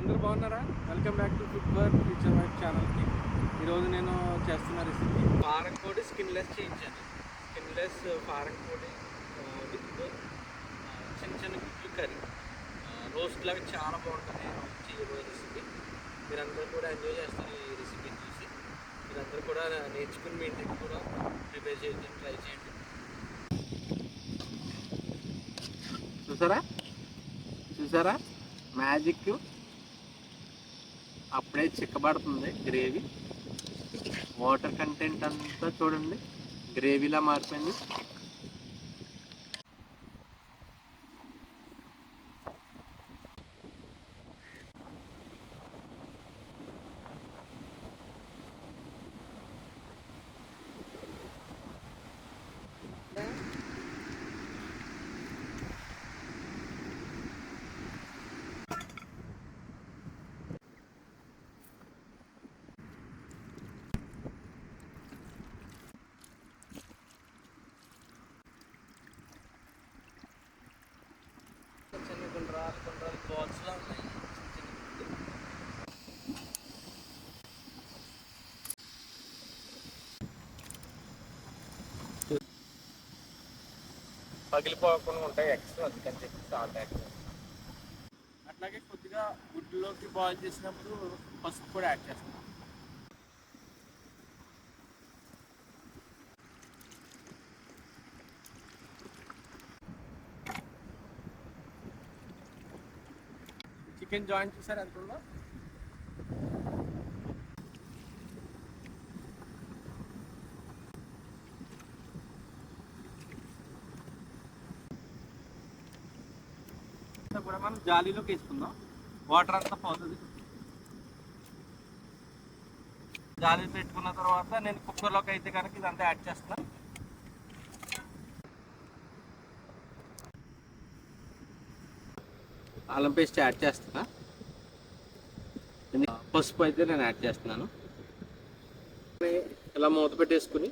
అందరూ బాగున్నారా? Welcome back to food work future wife ఛానల్కి. ఈరోజు నేను చేస్తున్న రెసిపీ ఫారం కోడి స్కిన్లెస్ చేయించాను. స్కిన్లెస్ ఫారం కోడి విత్ చిన్న చిన్న గుడ్లు కర్రీ రోస్ట్ లాగా చాలా బాగుంటుంది చేయబోయే రెసిపీ. మీరందరూ కూడా ఎంజాయ్ చేస్తారు ఈ రెసిపీ చూసి. మీరందరూ కూడా నేర్చుకుని మీ ఇంటికి కూడా ప్రిపేర్ చేయడానికి ట్రై చేయండి. చూసారా చూసారా మ్యాజిక్ అప్పుడే చిక్కబడుతుంది గ్రేవీ. వాటర్ కంటెంట్ అంతా చూడండి గ్రేవీలా మారిపోయింది. చిన్న గుండ్రాలు గుండ్రాలు బాల్స్లా ఉన్నాయి. పగిలిపోకుండా ఉంటాయి ఎగ్స్, అందుకని చెప్పి సాల్ట్ యాడ్ చేస్తాం. అట్లాగే కొద్దిగా గుడ్డులోకి బాయిల్ చేసినప్పుడు పసుపు కూడా యాడ్ చేస్తాం. చికెన్ జాయింట్ చూసారు ఎంత ఉందో. కూడా మనం జాలీలోకి వేసుకుందాం, వాటర్ అంతా పోతుంది. జాలీ పెట్టుకున్న తర్వాత నేను కుక్కర్లోకి అయితే కనుక ఇదంతా యాడ్ చేస్తాను. అల్లం పేస్ట్ యాడ్ చేస్తున్నా. పసుపు అయితే నేను యాడ్ చేస్తున్నాను. ఇలా మూత పెట్టేసుకుని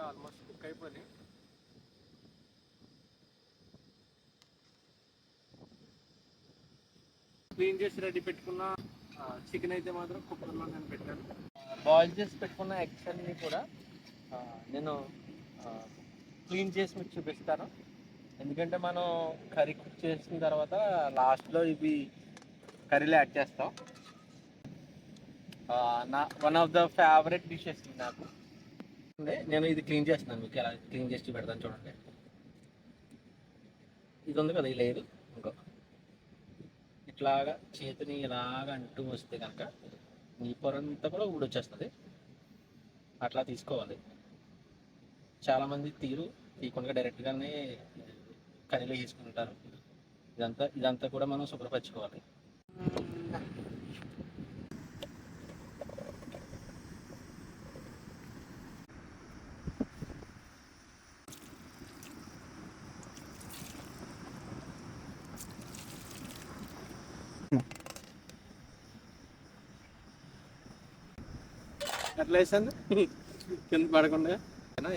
ఆల్మోస్ట్ కుక్ అయిపోయి క్లీన్ చేసి రెడీ పెట్టుకున్న చికెన్ అయితే మాత్రం కుక్కర్లో నేను పెట్టాను. బాయిల్ చేసి పెట్టుకున్న ఎగ్స్ అన్నీ కూడా నేను క్లీన్ చేసి మీకు చూపిస్తాను. ఎందుకంటే మనం కర్రీ కుక్ చేసిన తర్వాత లాస్ట్లో ఇవి కర్రీలో యాడ్ చేస్తాం. నా one of the favourite dishes నాకు. నేను ఇది క్లీన్ చేస్తున్నాను, మీకు ఎలా క్లీన్ చేసి పెడతాను చూడండి. ఇది ఉంది కదా, ఈ లేదు ఇంకో ఇట్లాగా చేతిని ఇలాగా అంటూ వస్తే కనుక ఈ పొరంతా కూడా ఊడొచ్చేస్తుంది. అట్లా తీసుకోవాలి. చాలామంది తీయకుండా డైరెక్ట్గానే కర్రీలో వేసుకుంటారు. ఇదంతా కూడా మనం శుభ్రపరచుకోవాలి. ఎట్లా వేసాను కింద పడకుండా.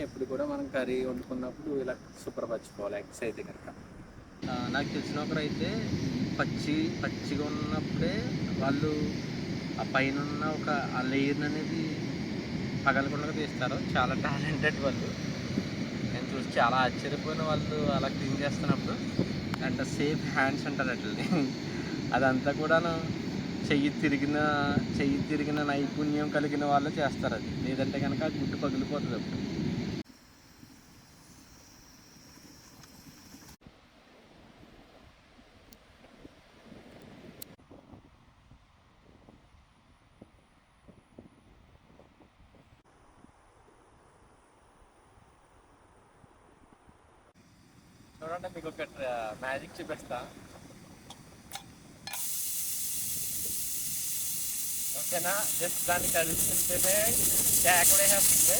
ఎప్పుడు కూడా మనం కర్రీ వండుకున్నప్పుడు ఇలా శుభ్రపరచుకోవాలి ఎగ్స్ అయితే కనుక. నాకు తెలిసిన ఒకరైతే పచ్చిగా ఉన్నప్పుడే వాళ్ళు ఆ పైన ఉన్న ఒక ఆ లేయర్ అనేది పగలకుండా తీస్తారు. చాలా టాలెంటెడ్ వాళ్ళు. నేను చూసి చాలా ఆశ్చర్యపోయిన వాళ్ళు అలా క్లీన్ చేస్తున్నప్పుడు. అంటే సేఫ్ హ్యాండ్స్ అంటారు అట్లని. అదంతా కూడాను చెయ్యి తిరిగిన నైపుణ్యం కలిగిన వాళ్ళు చేస్తారు. అది లేదంటే కనుక గుడ్డు పగిలిపోతుంది అప్పుడు. చూడండి మీకు ఒక మ్యాజిక్ చూపిస్తా. ఓకేనా, జస్ట్ దాన్ని కలిస్తుంటేనే కేకడే వస్తుంది.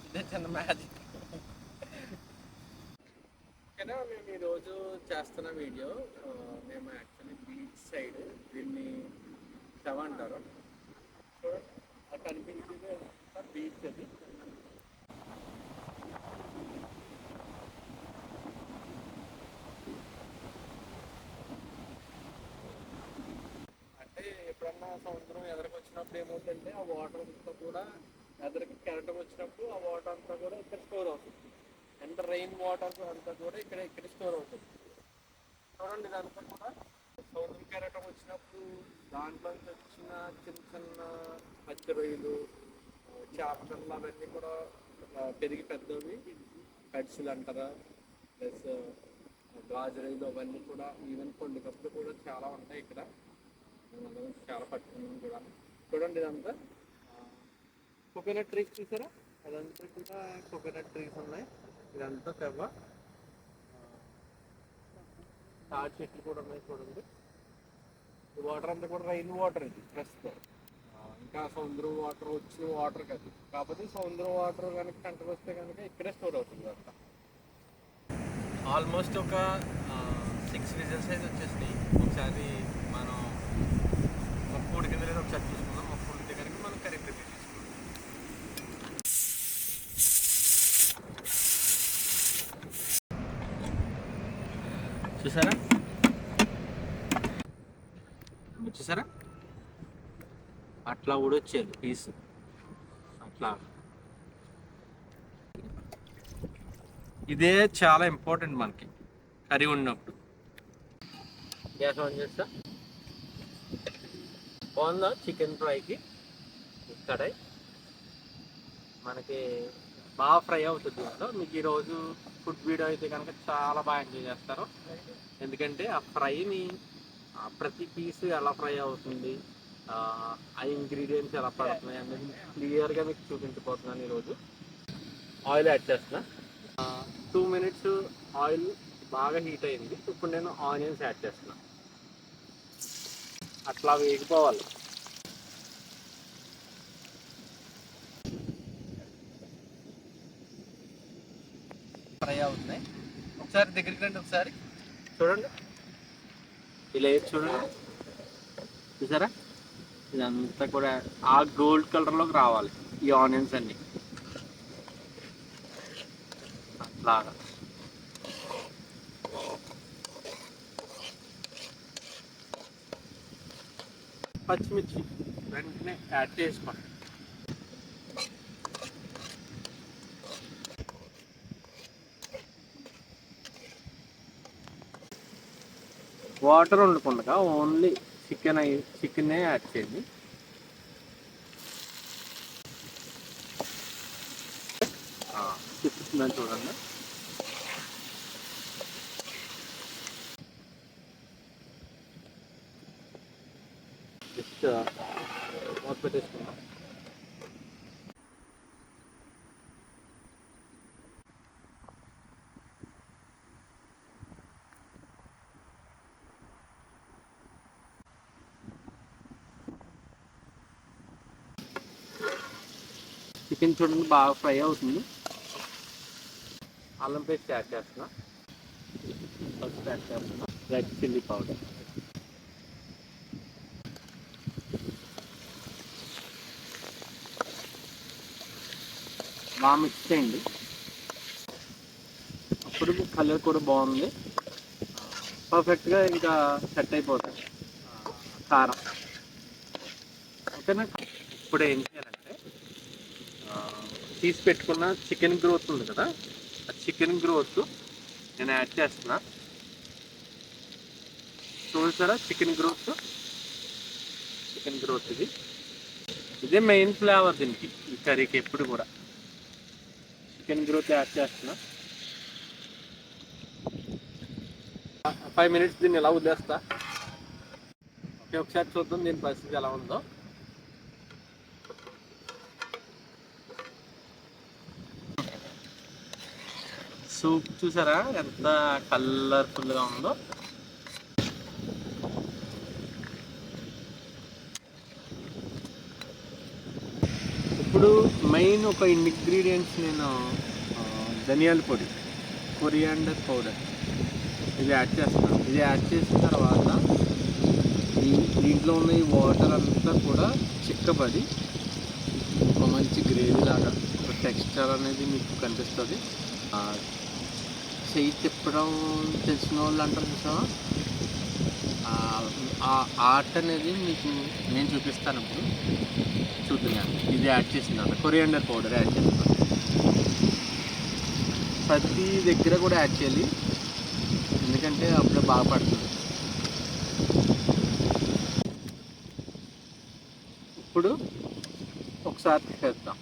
ఇదే చిన్న మ్యాజిక్. ఓకేనా, మేము ఈరోజు చేస్తున్న వీడియో మేము యాక్చువల్లీ బీచ్ సైడ్ దీన్ని శవ అంటారు. చూడండి అది కనిపించేది బీచ్. అది అంటే ఎప్పుడన్నా సముద్రం ఎదరికి వచ్చినప్పుడు ఏమవుతుందంటే ఆ వాటర్ అంతా కూడా ఎదరికి కెరటం వచ్చినప్పుడు ఆ వాటర్ అంతా కూడా ఇక్కడ స్టోర్ అవుతుంది. అండ్ రెయిన్ వాటర్ అంతా కూడా ఇక్కడ స్టోర్ అవుతుంది. చూడండి ఇదంతా కూడా సముద్రం కెరటం వచ్చినప్పుడు దాంట్లో వచ్చిన చిన్న చిన్న పచ్చి రొయ్యలు, చేపలు అవన్నీ కూడా పెరిగి పెద్దవి కడ్సులు అంటారా, ప్లస్ గాజు రొయ్యలు అవన్నీ కూడా ఈవెన్ పండుగప్పుడు కూడా చాలా ఉంటాయి ఇక్కడ. మేము చాలా పట్టుకున్నాం కూడా. చూడండి ఇదంతా కోకోనట్ ట్రీస్ చూసారా, అదంతా కూడా కోకోనట్ ట్రీస్ ఉన్నాయి. ఇదంతా తెవ్వ తాటి చెట్లు కూడా ఉన్నాయి. చూడండి ఈ వాటర్ అంతా కూడా రైన్ వాటర్. ఇది ప్రస్తుతం ఇంకా సముద్రం వాటర్ వచ్చిన వాటర్ కాదు, కాకపోతే సముద్రం వాటర్ కనుక కంటకు వస్తే కనుక ఇక్కడే స్టోర్ అవుతుంది అంతా. ఆల్మోస్ట్ ఒక 6 విజిల్స్ అయితే వచ్చేసినాయి. ఒకసారి మనం మొక్క ఉడికింది లేదా ఒకసారి చూసుకుందాం. మొక్క ఉడికితే కనుక మనం కర్రీ ప్రిపేర్ చేసుకుందాం. చూసారా చూసారా అట్లా కూడా వచ్చేది పీస్ అట్లా. ఇదే చాలా ఇంపార్టెంట్ మనకి కర్రీ ఉన్నప్పుడు. గ్యాస్ ఆన్ చేస్తా. బాగుందా చికెన్ ఫ్రైకి కడాయి మనకి బాగా ఫ్రై అవుతుంది. దీంట్లో మీకు ఈరోజు ఫుడ్ వీడియో అయితే కనుక చాలా బాగా ఎంజాయ్ చేస్తారు. ఎందుకంటే ఆ ఫ్రైని ప్రతి పీస్ ఎలా ఫ్రై అవుతుంది, ఆ ఇంగ్రీడియంట్స్ ఎలా పడుతున్నాయి అనేది క్లియర్గా మీకు చూపించబోతున్నాను ఈరోజు. ఆయిల్ యాడ్ చేస్తున్నా. 2 minutes ఆయిల్ బాగా హీట్ అయింది. ఇప్పుడు నేను ఆనియన్స్ యాడ్ చేస్తున్నా. అట్లా వేగిపోవాలి. ఫ్రై అవుతున్నాయి. ఒకసారి దగ్గరికి రండి, ఒకసారి చూడండి. ఇలా చూడండి, చూసారా ఇదంతా కూడా ఆ గోల్డ్ కలర్లోకి రావాలి ఈ ఆనియన్స్ అన్ని అట్లాగా. పచ్చిమిర్చి వెంటనే యాడ్ చేసుకోండి. వాటర్ వండకుండా ఓన్లీ చికెనే యాడ్ చేయండి. తిప్పుతుందని చూడండి. జస్ట్ మూత పెట్టేసుకుందాం. చికెన్ చూడండి బాగా ఫ్రై అవుతుంది. అల్లం పేస్ట్ యాడ్ చేస్తున్నా, పసుపు యాడ్ చేస్తున్నా, రెడ్ చిల్లీ పౌడర్, బాగా మిక్స్ చేయండి. అప్పుడు కలర్ కూడా బాగుంది, పర్ఫెక్ట్గా ఇంకా సెట్ అయిపోతుంది కారం. ఓకేనా. ఇప్పుడు ఏం చేయాలంటే తీసి పెట్టుకున్న చికెన్ గ్రోత్ ఉంది కదా, ఆ చికెన్ గ్రోత్ నేను యాడ్ చేస్తున్నా. చూసారా చికెన్ గ్రోత్, ఇదే మెయిన్ ఫ్లేవర్ దీనికి, ఈ కర్రీకి ఎప్పుడు కూడా చికెన్ గ్రోత్ యాడ్ చేస్తున్నా. 5 minutes దీన్ని ఎలా వదిలేస్తా. ఓకే, ఒకసారి చూద్దాం దీని పరిస్థితి ఎలా ఉందో. సూప్ చూసారా ఎంత కలర్ఫుల్గా ఉందో. ఇప్పుడు మెయిన్ ఒక ఇంగ్రీడియంట్స్ నేను ధనియాల పొడి, కొరియాండర్ పౌడర్ ఇది యాడ్ చేస్తాను. ఇది యాడ్ చేసిన తర్వాత దీంట్లో ఉన్న ఈ వాటర్ అంతా కూడా చిక్కబడి ఒక మంచి గ్రేవీ లాగా ఒక టెక్స్చర్ అనేది మీకు కనిపిస్తుంది. చెయ్యి తిప్పడం తెలిసిన వాళ్ళు అంటారు చూసావా, ఆ ఆర్ట్ అనేది మీకు నేను చూపిస్తాను. ఇప్పుడు చూద్దాం. ఇది యాడ్ చేసింది, కొరియాండర్ పౌడర్ యాడ్ చేస్తున్నాను. ప్రతి దగ్గర కూడా యాడ్ చేయాలి, ఎందుకంటే అప్పుడే బాగా పడుతుంది. ఇప్పుడు ఒకసారి చేద్దాం.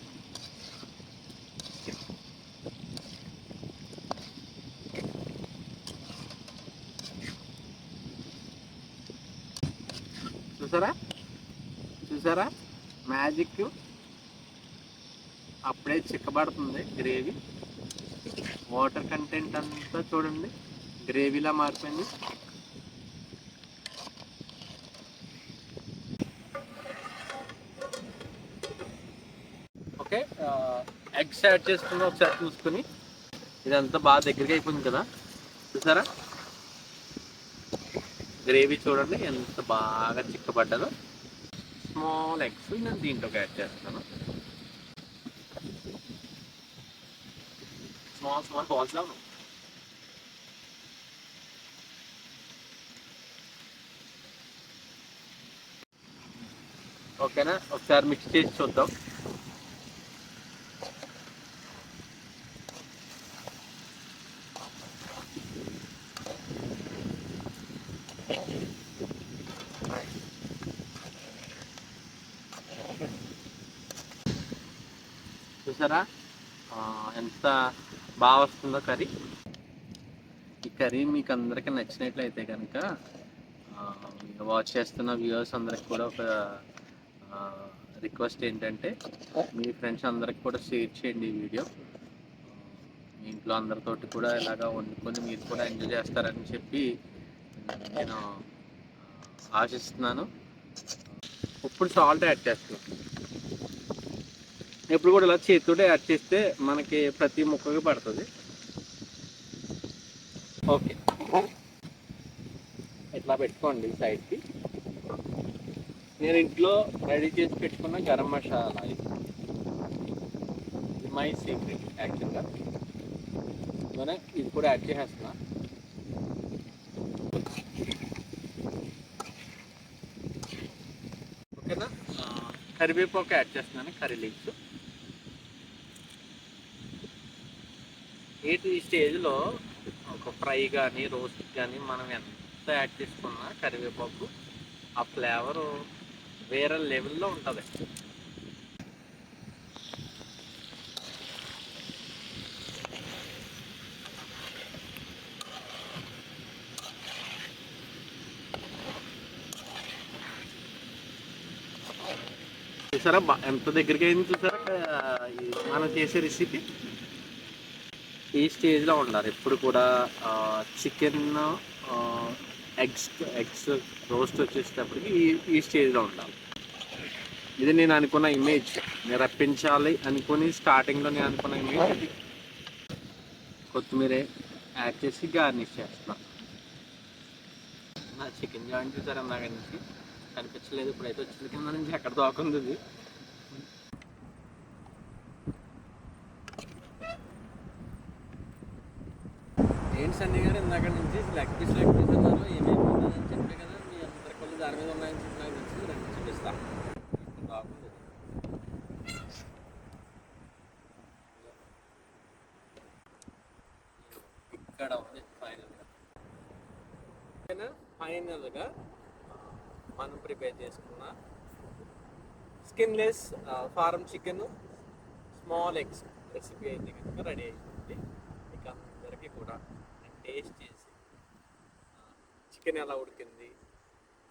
చూసారా మ్యాజిక్, అప్పుడే చిక్కబడుతుంది గ్రేవీ. వాటర్ కంటెంట్ అంతా చూడండి గ్రేవీలా మారిపోయింది. ఓకే, ఎగ్స్ యాడ్ చేసుకుని ఒకసారి చూసుకుని, ఇదంతా బాగా దగ్గరికి అయిపోయింది కదా. చూసారా గ్రేవీ చూడండి ఎంత బాగా చిక్కబడ్డదో. స్మాల్ ఎగ్స్ నేను దీంట్లోకి యాడ్ చేస్తాను. స్మాల్ బాల్స్ లా ఉన్నాయి. ఓకేనా, ఒకసారి మిక్స్ చేసి చూద్దాం. చూసారా ఎంత బాగా వస్తుందో కర్రీ. ఈ కర్రీ మీకు అందరికీ నచ్చినట్లయితే కనుక వాచ్ చేస్తున్న వ్యూవర్స్ అందరికి కూడా ఒక రిక్వెస్ట్ ఏంటంటే, మీ ఫ్రెండ్స్ అందరికి కూడా షేర్ చేయండి ఈ వీడియో. మీ ఇంట్లో అందరితోటి కూడా ఇలాగా వండుకొని మీరు కూడా ఎంజాయ్ చేస్తారని చెప్పి నేను ఆశిస్తున్నాను. ఇప్పుడు సాల్ట్ యాడ్ చేస్తున్నాను. ఎప్పుడు కూడా ఇలా చేతితో యాడ్ చేస్తే మనకి ప్రతి ముక్కకి పడుతుంది. ఓకే, ఇట్లా పెట్టుకోండి సైడ్కి. నేను ఇంట్లో రెడీ చేసి పెట్టుకున్న గరం మసాలా, ఇది మై సీక్రెట్ యాక్చువల్గా. ఇది కూడా యాడ్ చేసేస్తున్నా. ఓకేనా, కరివేపాకు యాడ్ చేస్తున్నాను, కర్రీ లీవ్స్. ఈ స్టేజ్లో ఒక ఫ్రై కానీ రోస్ట్ కానీ మనం ఎంత యాడ్ చేసుకున్నా కరివేపాకు ఆ ఫ్లేవరు వేరే లెవెల్లో ఉంటుంది. చూసారా ఎంత దగ్గరికి అయింది. చూసారా మనం చేసే రెసిపీ ఈ స్టేజ్లో ఉండాలి ఎప్పుడు కూడా. చికెన్ ఎగ్స్ రోస్ట్ వచ్చేటప్పటికి ఈ స్టేజ్లో ఉండాలి. ఇది నేను అనుకున్న ఇమేజ్, నేను రప్పించాలి అనుకుని స్టార్టింగ్లో నేను అనుకున్న ఇమేజ్ ఇది. కొత్తిమీర యాడ్ చేసి గార్నిష్ చేస్తున్నాను. నా చికెన్ జాయింట్ చూసారా నాకు నుంచి కనిపించలేదు, ఇప్పుడైతే వచ్చింది కింద నుంచి ఎక్కడ దాకుంది ఇది. చూస్తున్నాడు ఇందాక నుంచి లెగ్ పీస్ అన్నారు. ఏమైపోతుందని చెప్పే కదా, మీ అందరి కళ్ళు దాని మీద ఉన్నాయని చెప్పి నాకు తెలిసింది. రెండు చూపిస్తా. బాగుంది. ఇక్కడ ఉంది ఫైనల్గా మనం ప్రిపేర్ చేసుకున్న skinless farm chicken small eggs recipe అయితే కనుక రెడీ అయిపోయింది. మీకు అందరికీ కూడా టేస్ట్ చేసి చికెన్ ఎలా ఉడికింది,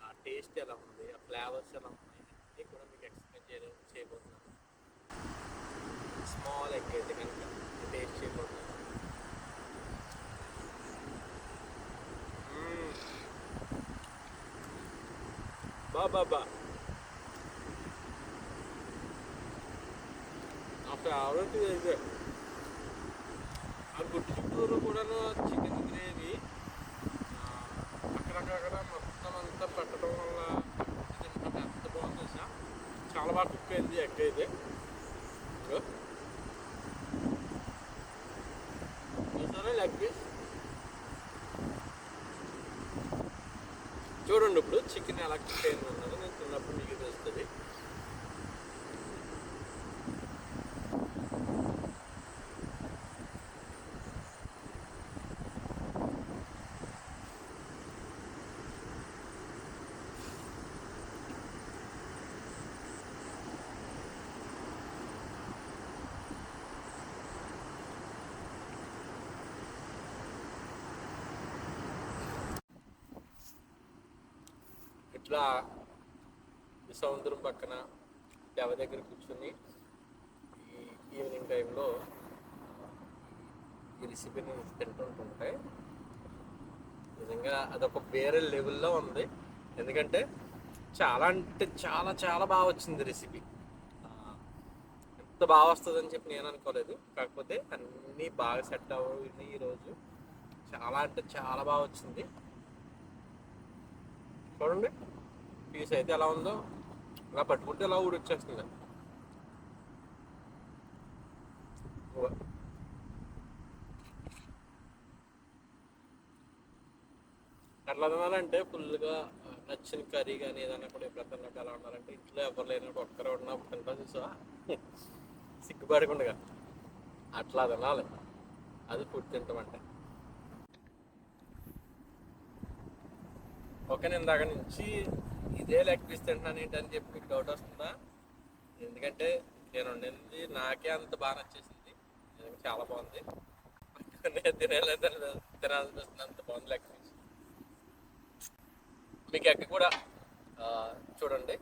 ఆ టేస్ట్ ఎలా ఉంది, ఆ ఫ్లేవర్స్ ఎలా ఉన్నాయి అన్నీ కూడా మీకు ఎక్స్ప్లెయిన్ చేయబోతున్నాను. స్మాల్ ఎగ్ అయితే కనుక టేస్ట్ చేయబోతున్నాను. బాబా నా ఫేవరెట్ అయితే ఆ గుడ్డు చుట్టూరు కూడా చికెన్ గ్రేవీ అక్కడక్కడ మొత్తం అంతా పెట్టడం వల్ల తింటే ఎంత బాగుంది సార్. చాలా బాగా కుక్ అయింది ఎగ్ అయితే. చూసారా లెగ్ పీస్ చూడండి. ఇప్పుడు చికెన్ ఎలా కుక్ అయింది అన్నది నేను తిన్నప్పుడు మీకు తెలుస్తుంది. ఇట్లా ఈ సముద్రం పక్కన డెవ దగ్గర కూర్చొని ఈ ఈవినింగ్ టైంలో ఈ రెసిపీని తింటుంటుంటే నిజంగా అదొక వేరే లెవెల్లో ఉంది. ఎందుకంటే చాలా అంటే చాలా చాలా బాగా వచ్చింది రెసిపీ. ఎంత బాగా వస్తుందని చెప్పి నేను అనుకోలేదు. కాకపోతే అన్నీ బాగా సెట్ అవ్వని ఈరోజు చాలా అంటే చాలా బాగా వచ్చింది. చూడండి పీస్ అయితే ఎలా ఉందో, అలా పట్టుకుంటే ఎలా ఊడొచ్చేస్తుంది. ఎట్లా తినాలంటే ఫుల్గా నచ్చిన కర్రీ కానీ ఏదైనా కూడా ఎప్పుడన్నా ఎలా ఉండాలంటే ఇంట్లో ఎవరు లేనప్పుడు ఒక్కరే ఉన్నప్పుడు తింటా చూసా సిగ్గుపడకుండా అట్లా తినాలి. అది ఫుడ్ తింటామంటే. ఓకే, నేను దగ్గర నుంచి ఇదే లెగ్ పీస్ తింటున్నాను ఏంటని చెప్పి మీకు డౌట్ వస్తుందా? ఎందుకంటే నేను వండింది నాకే అంత బాగా నచ్చేసింది. చాలా బాగుంది. నేను తినాలనిపిస్తుంది, అంత బాగుంది లెగ్ పీస్. మీకు ఎగ్ కూడా చూడండి,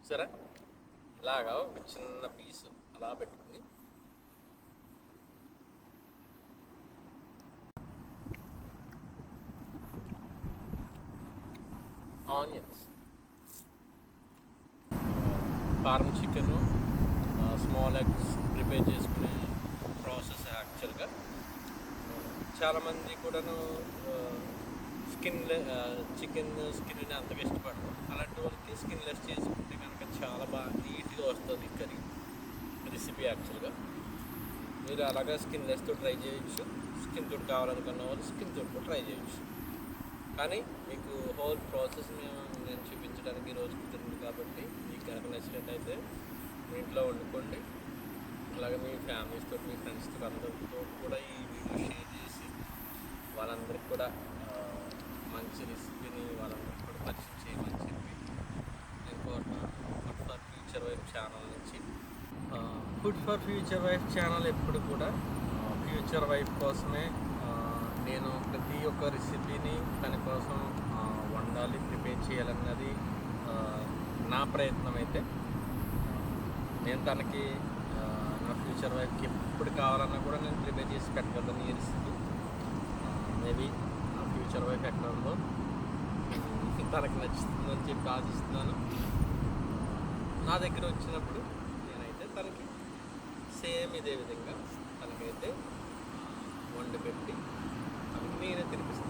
సరే ఇలాగా ఒక చిన్న పీస్ అలా పెట్టుకుని onions, farm chicken, small eggs prepare చేసుకునే ప్రాసెస్. యాక్చువల్గా చాలామంది కూడాను చికెన్ స్కిన్ని అంతగా ఇష్టపడరు. అలాంటి వాళ్ళకి స్కిన్లెస్ చేసుకుంటే కనుక చాలా బాగా నీట్గా వస్తుంది కర్రీ రెసిపీ. యాక్చువల్గా మీరు అలాగా స్కిన్లెస్తో ట్రై చేయొచ్చు. స్కిన్ తోటి కావాలనుకున్న వాళ్ళు స్కిన్ తోటి ట్రై చేయొచ్చు. కానీ మీకు హోల్ ప్రాసెస్ నేను చూపించడానికి ఈరోజు కుదిరింది కాబట్టి మీకు కనుక నచ్చినట్టయితే మీ ఇంట్లో వండుకోండి. అలాగే మీ ఫ్యామిలీస్తో, మీ ఫ్రెండ్స్తో అందరితో కూడా ఈ వీడియో షేర్ చేసి వాళ్ళందరికీ కూడా మంచి రెసిపీని వాళ్ళందరికీ కూడా పరిచయం చేయమని చెప్పి నేను కోరుతున్నాను. Food for future wife channel నుంచి. Food for future wife channel ఎప్పుడు కూడా ఫ్యూచర్ వైఫ్ కోసమే. నేను ప్రతి ఒక్క రెసిపీని తన కోసం వండాలి, ప్రిపేర్ చేయాలన్నది నా ప్రయత్నం. అయితే నేను తనకి నా ఫ్యూచర్ వైఫ్కి ఎప్పుడు కావాలన్నా కూడా నేను ప్రిపేర్ చేసి పెట్టగలను ఈ రెసిపీ. మేబీ నా ఫ్యూచర్ వైఫ్ ఎక్కడ ఉందో తనకి నచ్చుతుందని చెప్పి ఆశిస్తున్నాను. నా దగ్గర వచ్చినప్పుడు నేనైతే తనకి సేమ్ ఇదే విధంగా తనకైతే వండి పెట్టి నేనే తినిపిస్తాను.